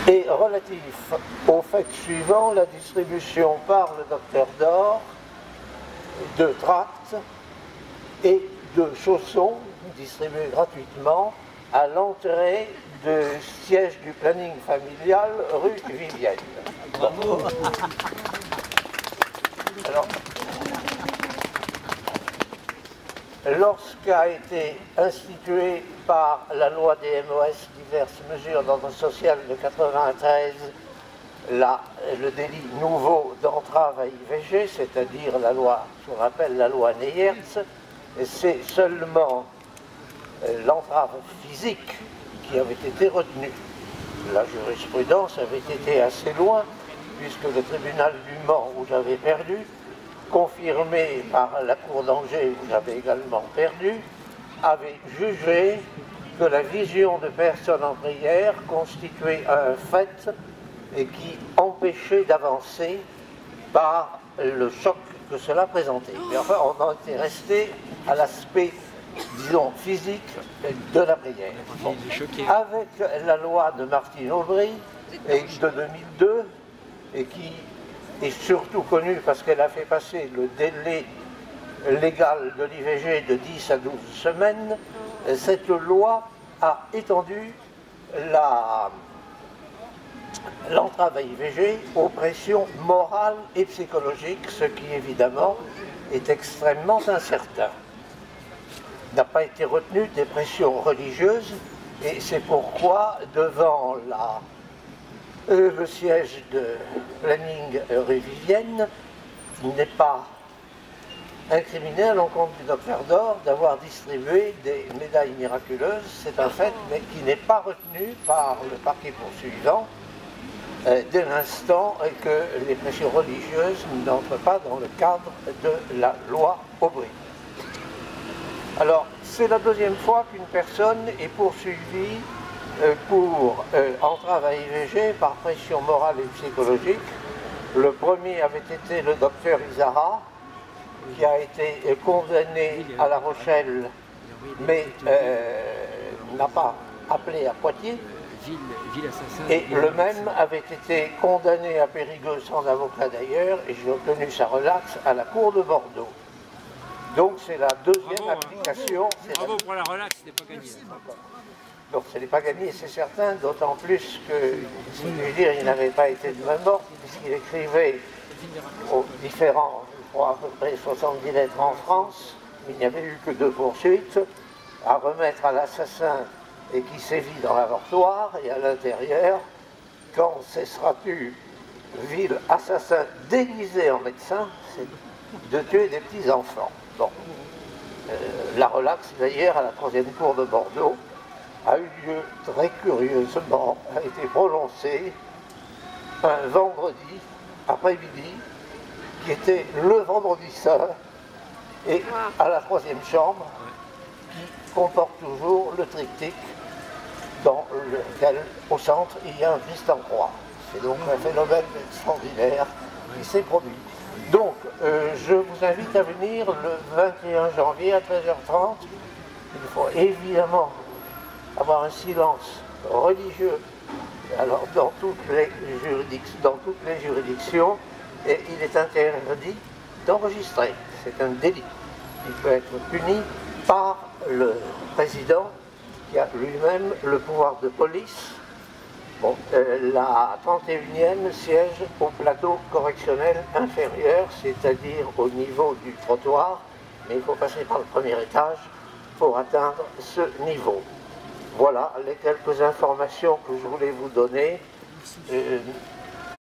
est relatif au fait suivant, la distribution par le docteur Dor de tracts et de chaussons distribués gratuitement à l'entrée du siège du planning familial rue Vivienne. Bravo. Alors, lorsqu'a été institué par la loi des MOS diverses mesures d'ordre social de 93 le délit nouveau d'entrave à IVG, c'est-à-dire la loi, ce qu'on appelle la loi Neyertz, c'est seulement l'entrave physique qui avait été retenue. La jurisprudence avait été assez loin, puisque le tribunal du Mans, où j'avais perdu, confirmé par la cour d'Angers, où j'avais également perdu, avait jugé que la vision de personnes en prière constituait un fait et qui empêchait d'avancer par le choc que cela présentait. Mais enfin, on en était resté à l'aspect, disons, physique de la prière. Bon. Avec la loi de Martine Aubry de 2002, et qui est surtout connue parce qu'elle a fait passer le délai légal de l'IVG de 10 à 12 semaines, cette loi a étendu l'entrave à IVG aux pressions morales et psychologiques, ce qui évidemment est extrêmement incertain. N'a pas été retenu des pressions religieuses, et c'est pourquoi devant le siège de planning rue Vivienne, il n'est pas incriminé à l'encontre du docteur Dor d'avoir distribué des médailles miraculeuses, c'est un fait, mais qui n'est pas retenu par le parquet poursuivant dès l'instant que les pressions religieuses n'entrent pas dans le cadre de la loi Aubry. Alors, c'est la deuxième fois qu'une personne est poursuivie pour entrave à IVG par pression morale et psychologique. Le premier avait été le docteur Isara, qui a été condamné à La Rochelle, mais n'a pas appelé à Poitiers. Et le même avait été condamné à Périgueux sans avocat d'ailleurs, et j'ai obtenu sa relaxe à la Cour de Bordeaux. Donc c'est la deuxième application. Bravo pour la relaxe, ce n'est pas gagné. Donc ce n'est pas gagné, c'est certain, d'autant plus que, si je puis dire, il n'avait pas été de main morte, puisqu'il écrivait aux différents, je crois à peu près 70 lettres en France, il n'y avait eu que 2 poursuites, à remettre à l'assassin et qui sévit dans l'avortoir, et à l'intérieur, quand cesseras-tu, vil assassin déguisé en médecin, c'est de tuer des petits-enfants. Bon. La relaxe, d'ailleurs, à la 3e cour de Bordeaux, a eu lieu très curieusement, a été prononcée un vendredi après-midi, qui était le vendredi saint, et à la 3e chambre, qui comporte toujours le triptyque dans lequel, au centre, il y a un Christ en croix. C'est donc un phénomène extraordinaire qui s'est produit. Donc, je vous invite à venir le 21 janvier à 13h30. Il faut évidemment avoir un silence religieux alors, dans toutes les juridictions, et il est interdit d'enregistrer. C'est un délit. Il peut être puni par le président qui a lui-même le pouvoir de police. Bon, la 31e siège au plateau correctionnel inférieur, c'est-à-dire au niveau du trottoir, mais il faut passer par le premier étage pour atteindre ce niveau. Voilà les quelques informations que je voulais vous donner.